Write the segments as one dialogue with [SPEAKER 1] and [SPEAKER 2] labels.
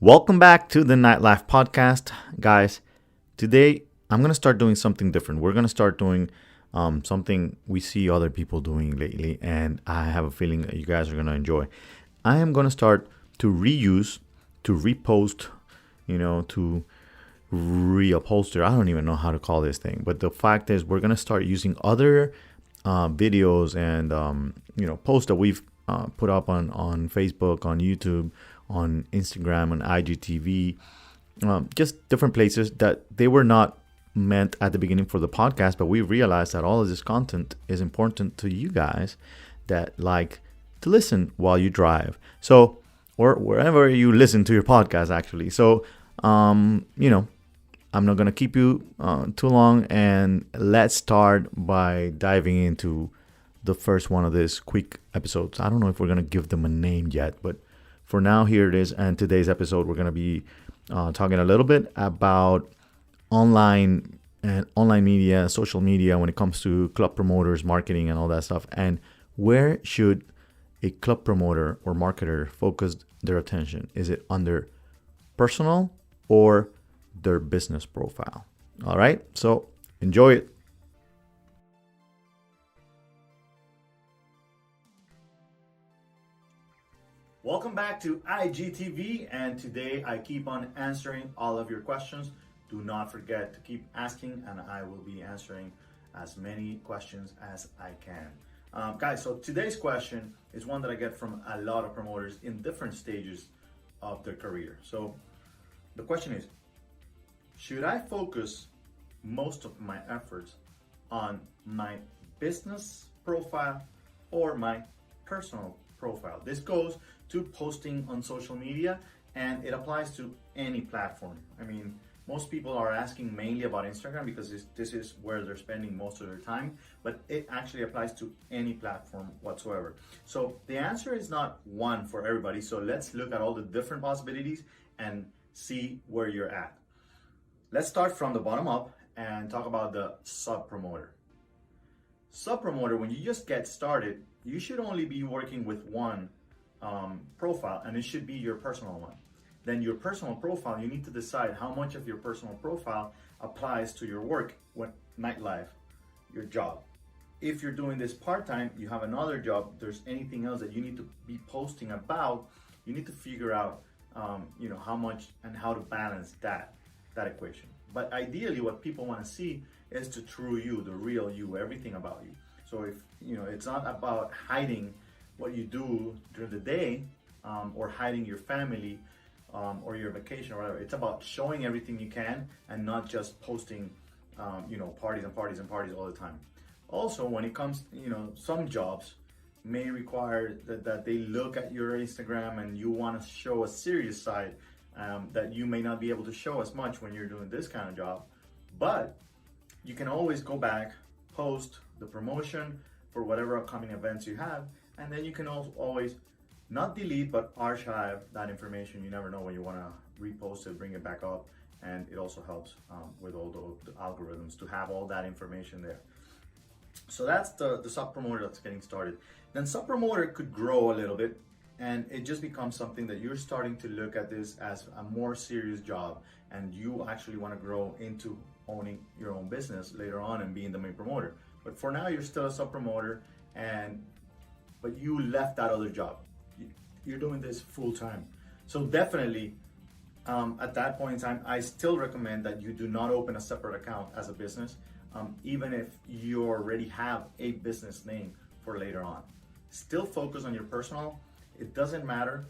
[SPEAKER 1] Welcome back to the Nightlife Podcast, guys. Today, I'm going to start doing something different. We're going to start doing something we see other people doing lately, and I have a feeling that you guys are going to enjoy. I am going to start to reuse, to repost, to reupholster. I don't even know how to call this thing, but the fact is, we're going to start using other videos and posts that we've put up on Facebook, on YouTube, on Instagram, on IGTV, just different places that they were not meant at the beginning for the podcast, but we realized that all of this content is important to you guys that like to listen while you drive. So, or wherever you listen to your podcast, actually. So, I'm not going to keep you too long, and let's start by diving into the first one of these quick episodes. I don't know if we're going to give them a name yet, but for now, here it is. And today's episode, we're going to be talking a little bit about online media, social media when it comes to club promoters, marketing, and all that stuff. And where should a club promoter or marketer focus their attention? Is it on their personal or their business profile? All right. So enjoy it. Welcome back to IGTV, and today I keep on answering all of your questions. Do not forget to keep asking, and I will be answering as many questions as I can. Guys, so today's question is one that I get from a lot of promoters in different stages of their career. So the question is, should I focus most of my efforts on my business profile or my personal profile? This goes to posting on social media, and it applies to any platform. I mean, most people are asking mainly about Instagram because this is where they're spending most of their time, but it actually applies to any platform whatsoever. So the answer is not one for everybody. So let's look at all the different possibilities and see where you're at. Let's start from the bottom up and talk about the sub promoter. Sub promoter, when you just get started, you should only be working with one profile, and it should be your personal one. Then your personal profile, you need to decide how much of your personal profile applies to your work, nightlife, your job. If you're doing this part-time, you have another job, there's anything else that you need to be posting about, you need to figure out how much and how to balance that equation. But ideally, what people want to see is the true you, the real you, everything about you. So if it's not about hiding what you do during the day, or hiding your family, or your vacation or whatever. It's about showing everything you can and not just posting, parties and parties and parties all the time. Also, when it comes, some jobs may require that they look at your Instagram and you want to show a serious side that you may not be able to show as much when you're doing this kind of job. But you can always go back, post the promotion for whatever upcoming events you have, and then you can also always not delete but archive that information. You never know when you want to repost it, bring it back up, and it also helps with all the algorithms to have all that information there. So that's the sub promoter that's getting started. Then sub promoter could grow a little bit, and it just becomes something that you're starting to look at this as a more serious job, and you actually want to grow into owning your own business later on and being the main promoter. But for now, you're still a sub promoter, but you left that other job. You're doing this full time. So definitely, at that point in time, I still recommend that you do not open a separate account as a business, even if you already have a business name for later on. Still focus on your personal. It doesn't matter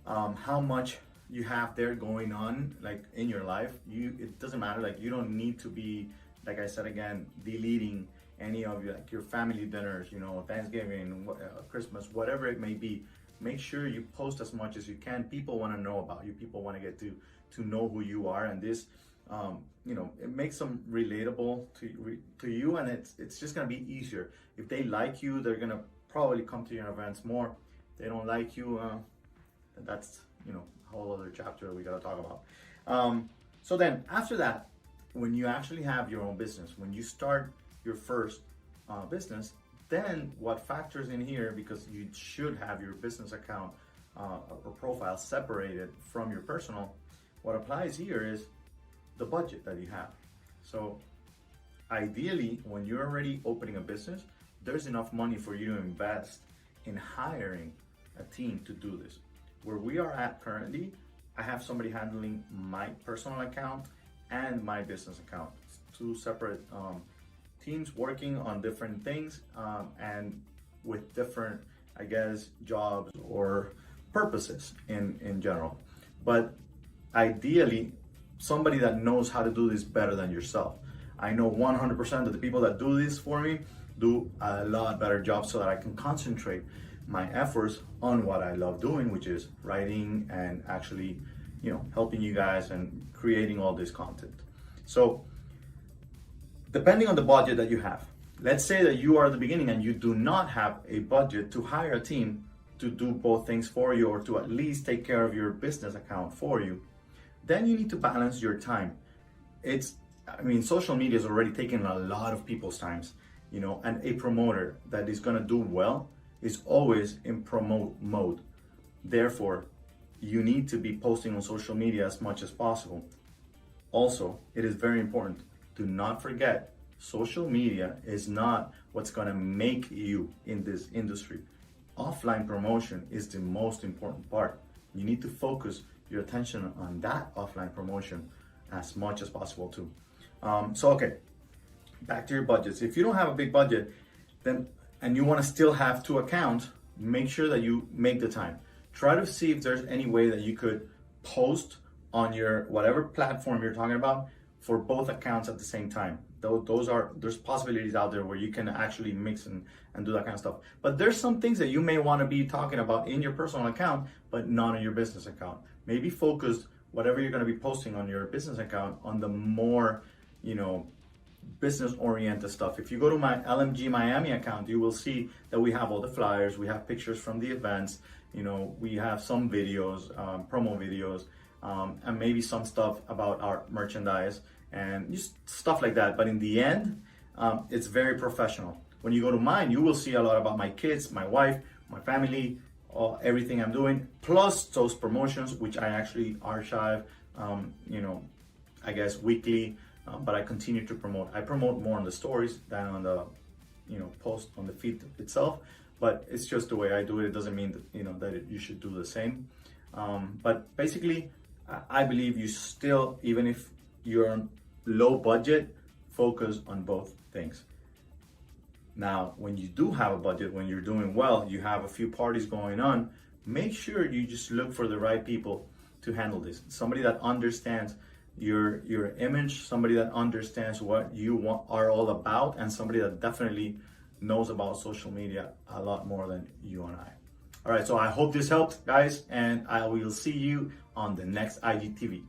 [SPEAKER 1] how much you have there going on, like in your life. It doesn't matter. Like, you don't need to be, like I said again, deleting any of your family dinners, Thanksgiving, Christmas, whatever it may be. Make sure you post as much as you can. People want to know about you. People want to get to know who you are, and this, it makes them relatable to you, and it's just gonna be easier. If they like you, they're gonna probably come to your events more. If they don't like you, that's a whole other chapter we gotta talk about. So then after that, when you actually have your own business, when you start your first business, then what factors in here, because you should have your business account or profile separated from your personal, what applies here is the budget that you have. So ideally, when you're already opening a business, there's enough money for you to invest in hiring a team to do this. Where we are at currently, I have somebody handling my personal account and my business account. It's two separate teams working on different things and with different, I guess, jobs or purposes in general. But ideally, somebody that knows how to do this better than yourself. I know 100% of the people that do this for me do a lot better job so that I can concentrate my efforts on what I love doing, which is writing and actually, helping you guys and creating all this content. So depending on the budget that you have, let's say that you are at the beginning and you do not have a budget to hire a team to do both things for you or to at least take care of your business account for you, then you need to balance your time. Social media is already taking a lot of people's times, and a promoter that is gonna do well is always in promote mode. Therefore, you need to be posting on social media as much as possible. Also, it is very important. Do not forget, social media is not what's gonna make you in this industry. Offline promotion is the most important part. You need to focus your attention on that offline promotion as much as possible too. Okay, back to your budgets. If you don't have a big budget, and you want to still have two accounts, make sure that you make the time. Try to see if there's any way that you could post on your whatever platform you're talking about for both accounts at the same time. There's possibilities out there where you can actually mix and do that kind of stuff. But there's some things that you may want to be talking about in your personal account, but not in your business account. Maybe focus whatever you're going to be posting on your business account on the more, business oriented stuff. If you go to my LMG Miami account, you will see that we have all the flyers, we have pictures from the events, we have some videos, promo videos, and maybe some stuff about our merchandise and just stuff like that. But in the end, it's very professional. When you go to mine, you will see a lot about my kids, my wife, my family, everything I'm doing, plus those promotions, which I actually archive, I guess weekly, but I continue to promote. I promote more on the stories than on the, post on the feed itself, but it's just the way I do it. It doesn't mean that, that you should do the same. But basically, I believe you still, even if you're on low budget, focus on both things. Now, when you do have a budget, when you're doing well, you have a few parties going on, make sure you just look for the right people to handle this. Somebody that understands your image, somebody that understands what you are all about, and somebody that definitely knows about social media a lot more than you and I. All right, so I hope this helped, guys, and I will see you on the next IGTV.